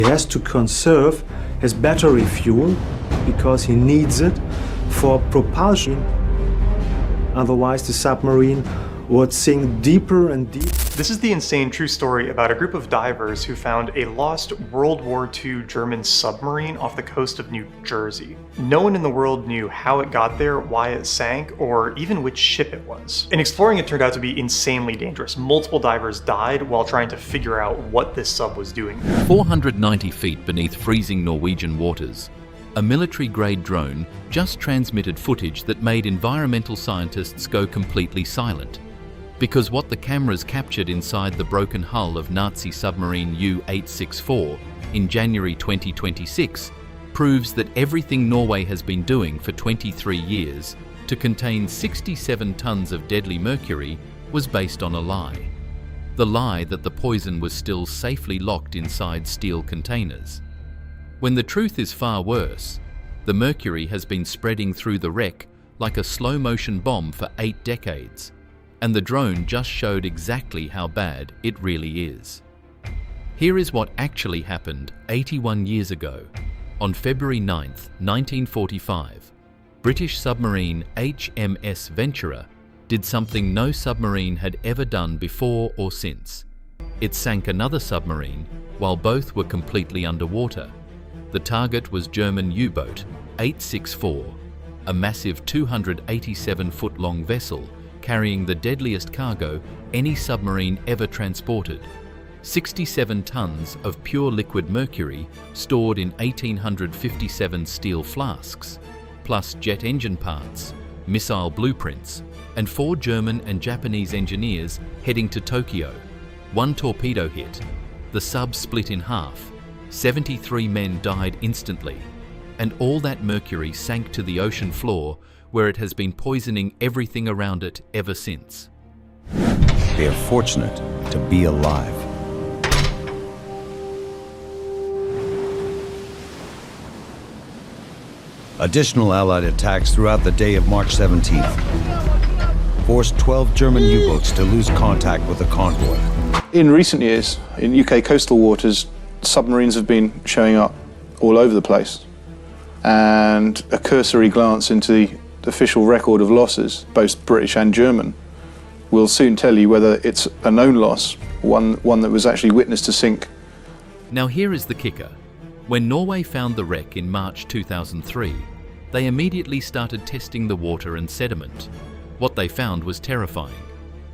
He has to conserve his battery fuel because he needs it for propulsion. Otherwise, the submarine would sink deeper and deeper. This is the insane true story about a group of divers who found a lost World War II German submarine off the coast of New Jersey. No one in the world knew how it got there, why it sank, or even which ship it was. And exploring it turned out to be insanely dangerous. Multiple divers died while trying to figure out what this sub was doing. 490 feet beneath freezing Norwegian waters, a military-grade drone just transmitted footage that made environmental scientists go completely silent. Because what the cameras captured inside the broken hull of Nazi submarine U-864 in January 2026 proves that everything Norway has been doing for 23 years to contain 67 tons of deadly mercury was based on a lie. The lie that the poison was still safely locked inside steel containers. When the truth is far worse, the mercury has been spreading through the wreck like a slow-motion bomb for 8 decades. And the drone just showed exactly how bad it really is. Here is what actually happened 81 years ago. On February 9th, 1945, British submarine HMS Venturer did something no submarine had ever done before or since. It sank another submarine while both were completely underwater. The target was German U-boat 864, a massive 287-foot-long vessel carrying the deadliest cargo any submarine ever transported. 67 tons of pure liquid mercury stored in 1857 steel flasks, plus jet engine parts, missile blueprints, and 4 German and Japanese engineers heading to Tokyo. One torpedo hit, the sub split in half, 73 men died instantly, and all that mercury sank to the ocean floor where it has been poisoning everything around it ever since. They are fortunate to be alive. Additional Allied attacks throughout the day of March 17th forced 12 German U-boats to lose contact with the convoy. In recent years, in UK coastal waters, submarines have been showing up all over the place. And a cursory glance into the official record of losses, both British and German, will soon tell you whether it's a known loss, one that was actually witnessed to sink. Now here is the kicker. When Norway found the wreck in March 2003, they immediately started testing the water and sediment. What they found was terrifying.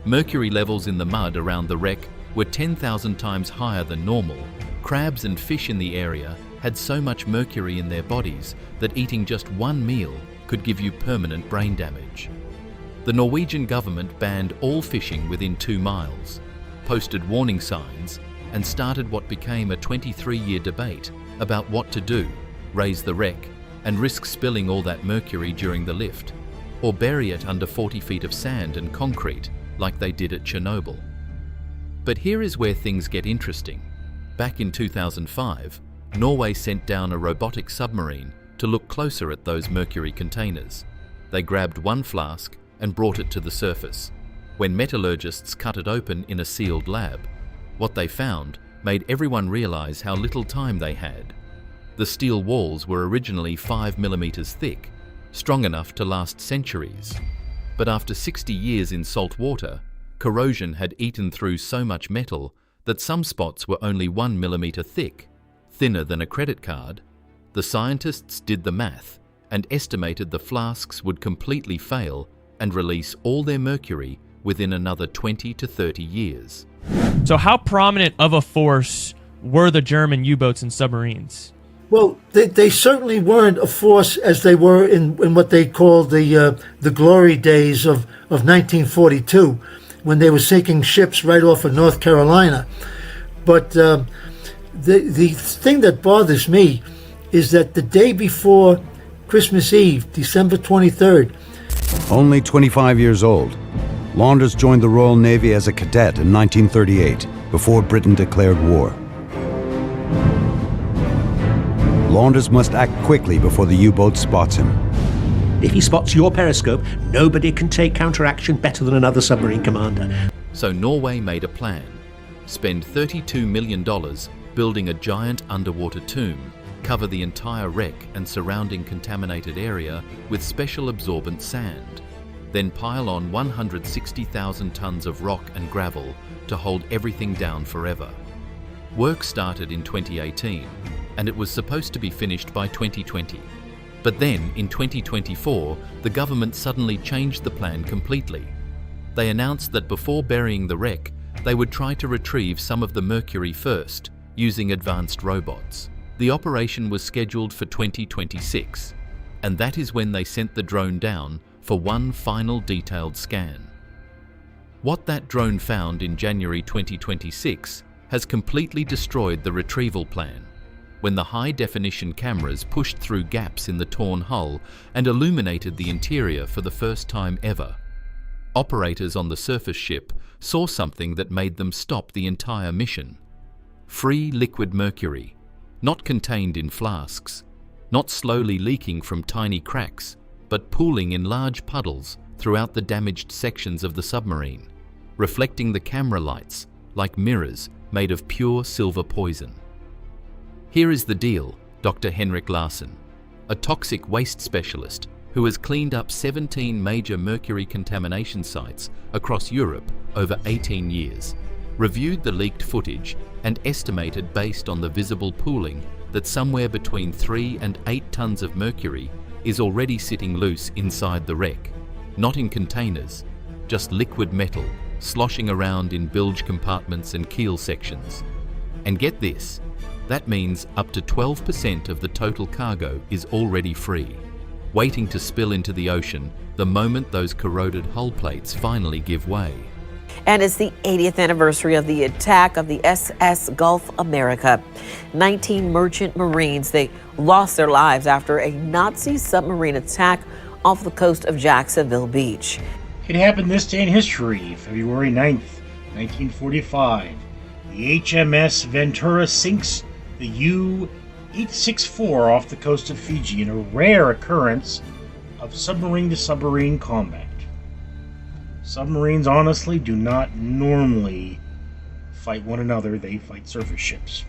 Mercury levels in the mud around the wreck were 10,000 times higher than normal. Crabs and fish in the area had so much mercury in their bodies that eating just one meal could give you permanent brain damage. The Norwegian government banned all fishing within 2 miles, posted warning signs, and started what became a 23-year debate about what to do: raise the wreck and risk spilling all that mercury during the lift, or bury it under 40 feet of sand and concrete like they did at Chernobyl. But here is where things get interesting. Back in 2005, Norway sent down a robotic submarine to look closer at those mercury containers. They grabbed one flask and brought it to the surface. When metallurgists cut it open in a sealed lab, what they found made everyone realize how little time they had. The steel walls were originally 5 millimeters thick, strong enough to last centuries. But after 60 years in salt water, corrosion had eaten through so much metal that some spots were only 1 millimeter thick, thinner than a credit card. The scientists did the math and estimated the flasks would completely fail and release all their mercury within another 20 to 30 years. So how prominent of a force were the German U-boats and submarines? Well, they certainly weren't a force as they were in what they called the glory days of 1942, when they were sinking ships right off of North Carolina. But the thing that bothers me is that the day before Christmas Eve, December 23rd. Only 25 years old, Launders joined the Royal Navy as a cadet in 1938, before Britain declared war. Launders must act quickly before the U-boat spots him. If he spots your periscope, nobody can take counteraction better than another submarine commander. So Norway made a plan. Spend $32 million building a giant underwater tomb, cover the entire wreck and surrounding contaminated area with special absorbent sand, then pile on 160,000 tons of rock and gravel to hold everything down forever. Work started in 2018, and it was supposed to be finished by 2020. But then, in 2024, the government suddenly changed the plan completely. They announced that before burying the wreck, they would try to retrieve some of the mercury first, using advanced robots. The operation was scheduled for 2026, and that is when they sent the drone down for one final detailed scan. What that drone found in January 2026 has completely destroyed the retrieval plan, when the high-definition cameras pushed through gaps in the torn hull and illuminated the interior for the first time ever. Operators on the surface ship saw something that made them stop the entire mission. Free liquid mercury, not contained in flasks, not slowly leaking from tiny cracks, but pooling in large puddles throughout the damaged sections of the submarine, reflecting the camera lights like mirrors made of pure silver poison. Here is the deal, Dr. Henrik Larsen, a toxic waste specialist who has cleaned up 17 major mercury contamination sites across Europe over 18 years, reviewed the leaked footage and estimated based on the visible pooling that somewhere between 3 and 8 tons of mercury is already sitting loose inside the wreck, not in containers, just liquid metal sloshing around in bilge compartments and keel sections. And get this, that means up to 12% of the total cargo is already free, waiting to spill into the ocean the moment those corroded hull plates finally give way. And it's the 80th anniversary of the attack of the SS Gulf America. 19 merchant marines, they lost their lives after a Nazi submarine attack off the coast of Jacksonville Beach. It happened this day in history, February 9th, 1945. The HMS Venturer sinks the U-864 off the coast of Fedje in a rare occurrence of submarine-to-submarine combat. Submarines honestly do not normally fight one another, they fight surface ships.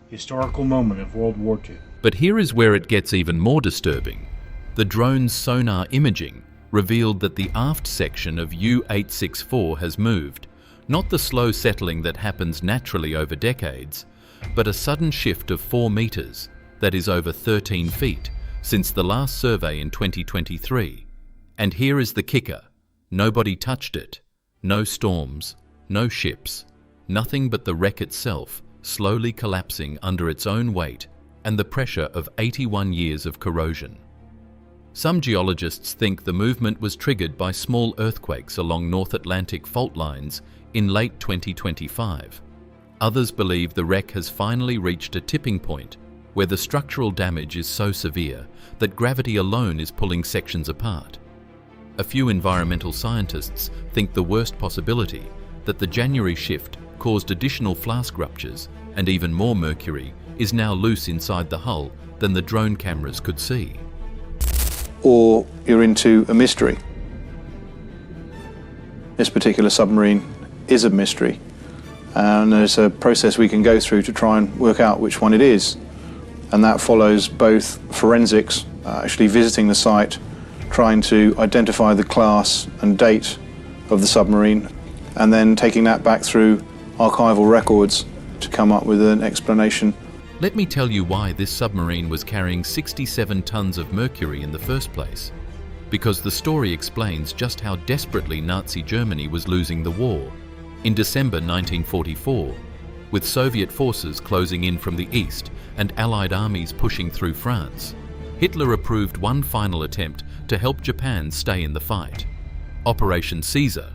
Historical moment of World War II. But here is where it gets even more disturbing. The drone's sonar imaging revealed that the aft section of U-864 has moved, not the slow settling that happens naturally over decades, but a sudden shift of 4 meters, that is over 13 feet, since the last survey in 2023. And here is the kicker. Nobody touched it. No storms, no ships, nothing but the wreck itself slowly collapsing under its own weight and the pressure of 81 years of corrosion. Some geologists think the movement was triggered by small earthquakes along North Atlantic fault lines in late 2025. Others believe the wreck has finally reached a tipping point where the structural damage is so severe that gravity alone is pulling sections apart. A few environmental scientists think the worst possibility, that the January shift caused additional flask ruptures and even more mercury is now loose inside the hull than the drone cameras could see. Or you're into a mystery. This particular submarine is a mystery, and there's a process we can go through to try and work out which one it is. And that follows both forensics, actually visiting the site, trying to identify the class and date of the submarine, and then taking that back through archival records to come up with an explanation. Let me tell you why this submarine was carrying 67 tons of mercury in the first place. Because the story explains just how desperately Nazi Germany was losing the war. In December 1944, with Soviet forces closing in from the east and Allied armies pushing through France, Hitler approved one final attempt to help Japan stay in the fight. Operation Caesar.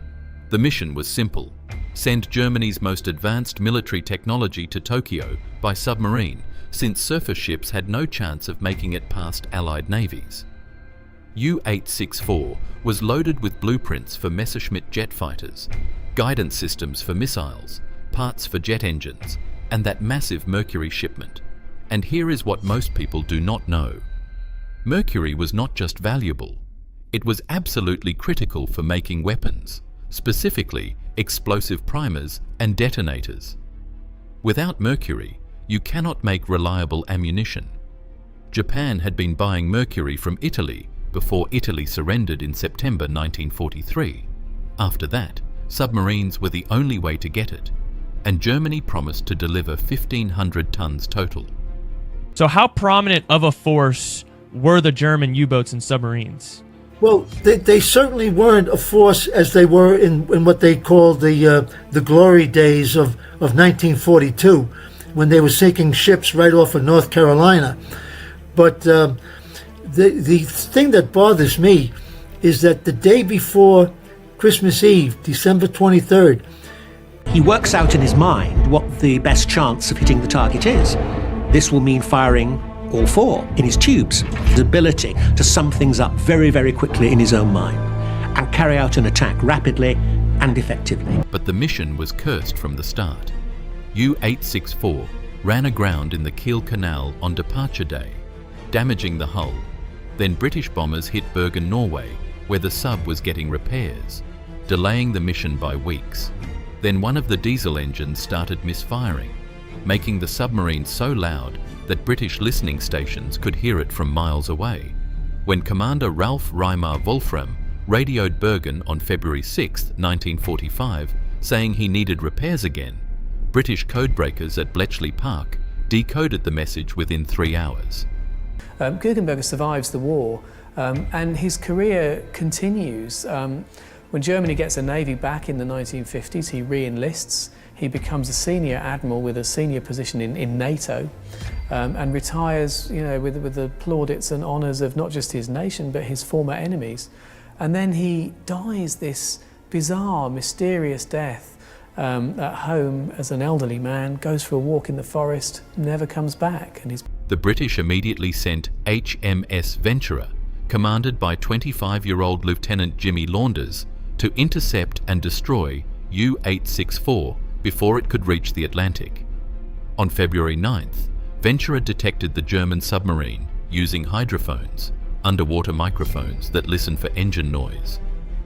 The mission was simple: send Germany's most advanced military technology to Tokyo by submarine, since surface ships had no chance of making it past Allied navies. U-864 was loaded with blueprints for Messerschmitt jet fighters, guidance systems for missiles, parts for jet engines, and that massive mercury shipment. And here is what most people do not know. Mercury was not just valuable, it was absolutely critical for making weapons, specifically explosive primers and detonators. Without mercury, you cannot make reliable ammunition. Japan had been buying mercury from Italy before Italy surrendered in September 1943. After that, submarines were the only way to get it, and Germany promised to deliver 1,500 tons total. So how prominent of a force were the German U-boats and submarines? Well, they certainly weren't a force as they were in what they called the glory days of 1942, when they were sinking ships right off of North Carolina. But the thing that bothers me is that the day before Christmas Eve, December 23rd, He works out in his mind what the best chance of hitting the target is. This will mean firing all four in his tubes. His ability to sum things up very, very quickly in his own mind and carry out an attack rapidly and effectively. But the mission was cursed from the start. U-864 ran aground in the Kiel Canal on departure day, damaging the hull. Then British bombers hit Bergen, Norway, where the sub was getting repairs, delaying the mission by weeks. Then one of the diesel engines started misfiring, making the submarine so loud that British listening stations could hear it from miles away. When Commander Ralph Reimar Wolfram radioed Bergen on February 6, 1945, saying he needed repairs again, British codebreakers at Bletchley Park decoded the message within 3 hours. Guggenberger survives the war, and his career continues. When Germany gets a navy back in the 1950s, he re-enlists. He becomes a senior admiral with a senior position in NATO, and retires, with the plaudits and honours of not just his nation but his former enemies. And then he dies this bizarre, mysterious death at home as an elderly man, goes for a walk in the forest, never comes back. And the British immediately sent HMS Venturer, commanded by 25-year-old Lieutenant Jimmy Launders, to intercept and destroy U-864 before it could reach the Atlantic. On February 9th, Venturer detected the German submarine using hydrophones, underwater microphones that listen for engine noise.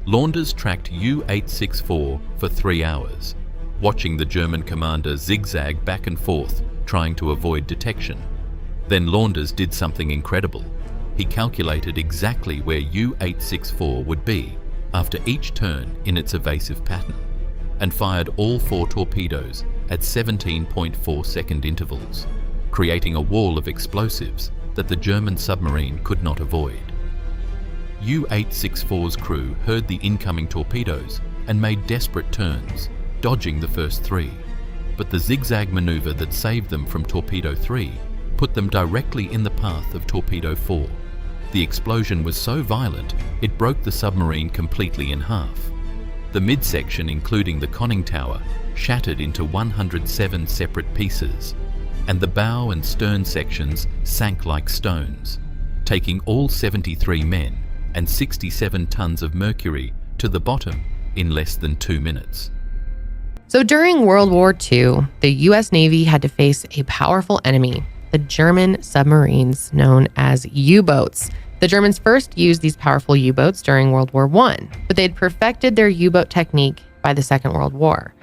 Launders tracked U-864 for 3 hours, watching the German commander zigzag back and forth, trying to avoid detection. Then Launders did something incredible. He calculated exactly where U-864 would be after each turn in its evasive pattern, and fired all 4 torpedoes at 17.4-second intervals, creating a wall of explosives that the German submarine could not avoid. U-864's crew heard the incoming torpedoes and made desperate turns, dodging the first 3. But the zigzag maneuver that saved them from Torpedo 3 put them directly in the path of Torpedo 4. The explosion was so violent, it broke the submarine completely in half. The midsection, including the conning tower, shattered into 107 separate pieces, and the bow and stern sections sank like stones, taking all 73 men and 67 tons of mercury to the bottom in less than 2 minutes. So during World War II, the U.S. Navy had to face a powerful enemy, the German submarines known as U-boats. The Germans first used these powerful U-boats during World War I, but they'd perfected their U-boat technique by the Second World War.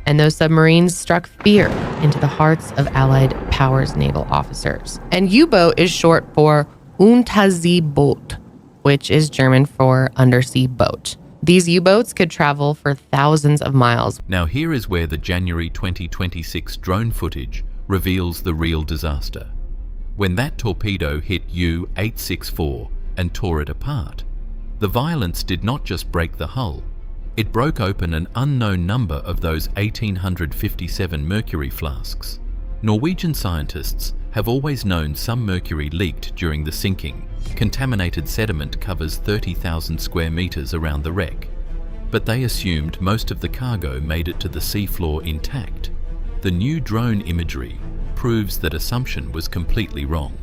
And those submarines struck fear into the hearts of Allied powers' naval officers. And U-boat is short for Unterseeboot, which is German for undersea boat. These U-boats could travel for thousands of miles. Now here is where the January 2026 drone footage reveals the real disaster. When that torpedo hit U-864 and tore it apart, the violence did not just break the hull, it broke open an unknown number of those 1,857 mercury flasks. Norwegian scientists have always known some mercury leaked during the sinking. Contaminated sediment covers 30,000 square meters around the wreck, but they assumed most of the cargo made it to the seafloor intact. The new drone imagery proves that assumption was completely wrong.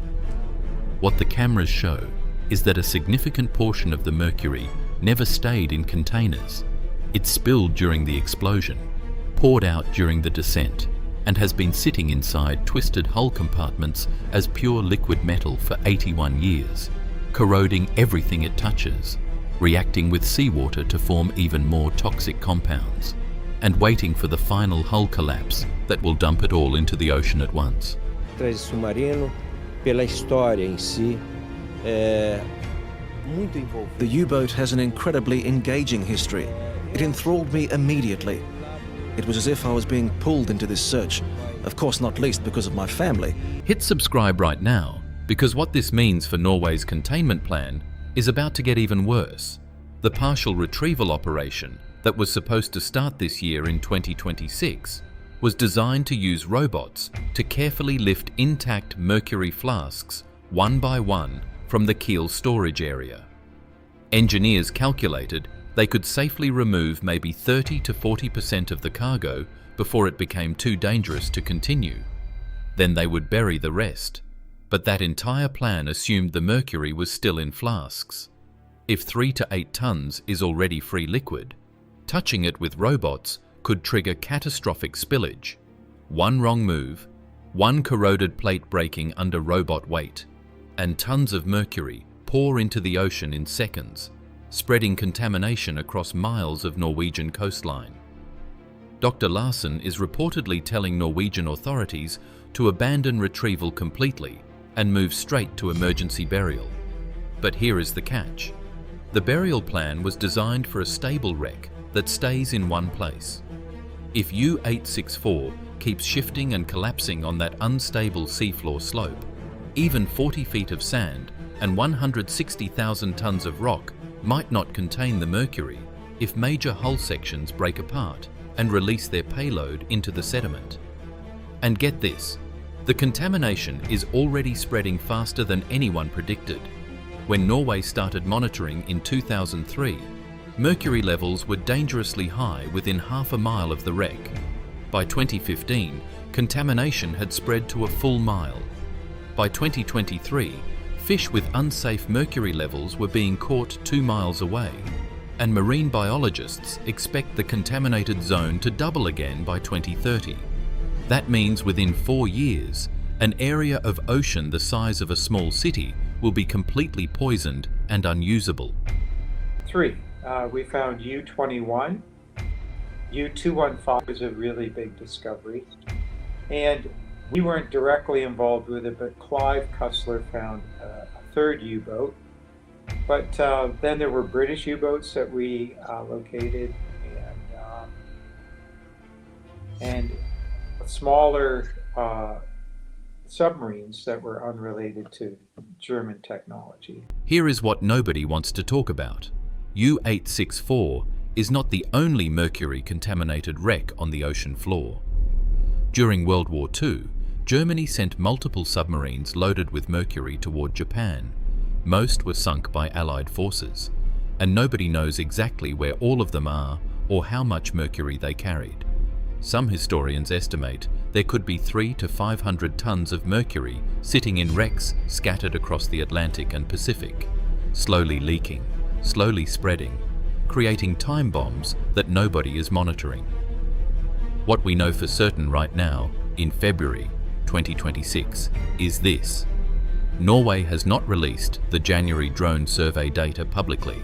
What the cameras show is that a significant portion of the mercury never stayed in containers. It spilled during the explosion, poured out during the descent, and has been sitting inside twisted hull compartments as pure liquid metal for 81 years, corroding everything it touches, reacting with seawater to form even more toxic compounds. and waiting for the final hull collapse that will dump it all into the ocean at once. Atrás de submarino, pela história em si, muito envolvente. The U-boat has an incredibly engaging history. It enthralled me immediately. It was as if I was being pulled into this search, of course not least because of my family. Hit subscribe right now, because what this means for Norway's containment plan is about to get even worse. The partial retrieval operation that was supposed to start this year in 2026 was designed to use robots to carefully lift intact mercury flasks one by one from the keel storage area. Engineers calculated they could safely remove maybe 30 to 40% of the cargo before it became too dangerous to continue. Then they would bury the rest. But that entire plan assumed the mercury was still in flasks. If 3 to 8 tons is already free liquid, touching it with robots could trigger catastrophic spillage. One wrong move, one corroded plate breaking under robot weight, and tons of mercury pour into the ocean in seconds, spreading contamination across miles of Norwegian coastline. Dr. Larsen is reportedly telling Norwegian authorities to abandon retrieval completely and move straight to emergency burial. But here is the catch. The burial plan was designed for a stable wreck that stays in one place. If U-864 keeps shifting and collapsing on that unstable seafloor slope, even 40 feet of sand and 160,000 tons of rock might not contain the mercury if major hull sections break apart and release their payload into the sediment. And get this, the contamination is already spreading faster than anyone predicted. When Norway started monitoring in 2003, mercury levels were dangerously high within half a mile of the wreck. By 2015, contamination had spread to a full mile. By 2023, fish with unsafe mercury levels were being caught 2 miles away, and marine biologists expect the contaminated zone to double again by 2030. That means within 4 years, an area of ocean the size of a small city will be completely poisoned and unusable. 3. We found U-21. U-215 was a really big discovery. And we weren't directly involved with it, but Clive Cussler found a third U-boat. But then there were British U-boats that we located, and smaller submarines that were unrelated to German technology. Here is what nobody wants to talk about. U-864 is not the only mercury-contaminated wreck on the ocean floor. During World War II, Germany sent multiple submarines loaded with mercury toward Japan. Most were sunk by Allied forces, and nobody knows exactly where all of them are or how much mercury they carried. Some historians estimate there could be 300 to 500 tons of mercury sitting in wrecks scattered across the Atlantic and Pacific, slowly leaking, slowly spreading, creating time bombs that nobody is monitoring. What we know for certain right now, in February 2026, is this. Norway has not released the January drone survey data publicly.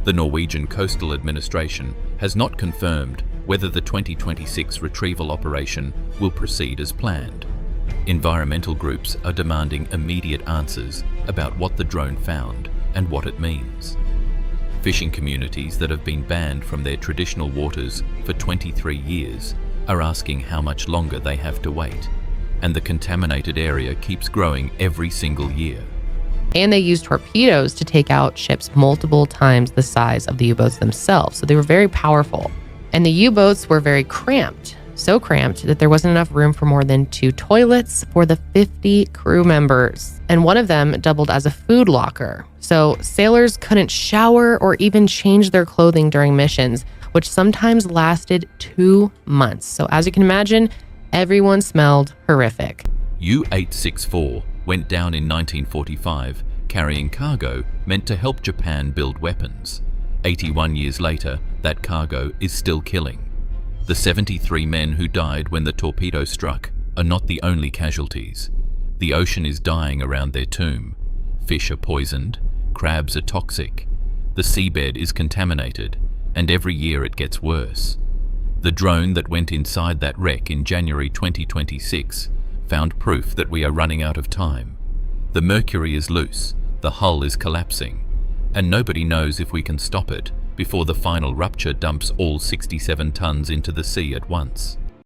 The Norwegian Coastal Administration has not confirmed whether the 2026 retrieval operation will proceed as planned. Environmental groups are demanding immediate answers about what the drone found and what it means. Fishing communities that have been banned from their traditional waters for 23 years are asking how much longer they have to wait, and the contaminated area keeps growing every single year. And they used torpedoes to take out ships multiple times the size of the U-boats themselves, so they were very powerful. And the U-boats were very cramped, so cramped that there wasn't enough room for more than 2 toilets for the 50 crew members. And one of them doubled as a food locker. So sailors couldn't shower or even change their clothing during missions, which sometimes lasted 2 months. So as you can imagine, everyone smelled horrific. U-864 went down in 1945, carrying cargo meant to help Japan build weapons. 81 years later, that cargo is still killing. The 73 men who died when the torpedo struck are not the only casualties. The ocean is dying around their tomb. Fish are poisoned, crabs are toxic, the seabed is contaminated, and every year it gets worse. The drone that went inside that wreck in January 2026 found proof that we are running out of time. The mercury is loose, the hull is collapsing, and nobody knows if we can stop it before the final rupture dumps all 67 tons into the sea at once.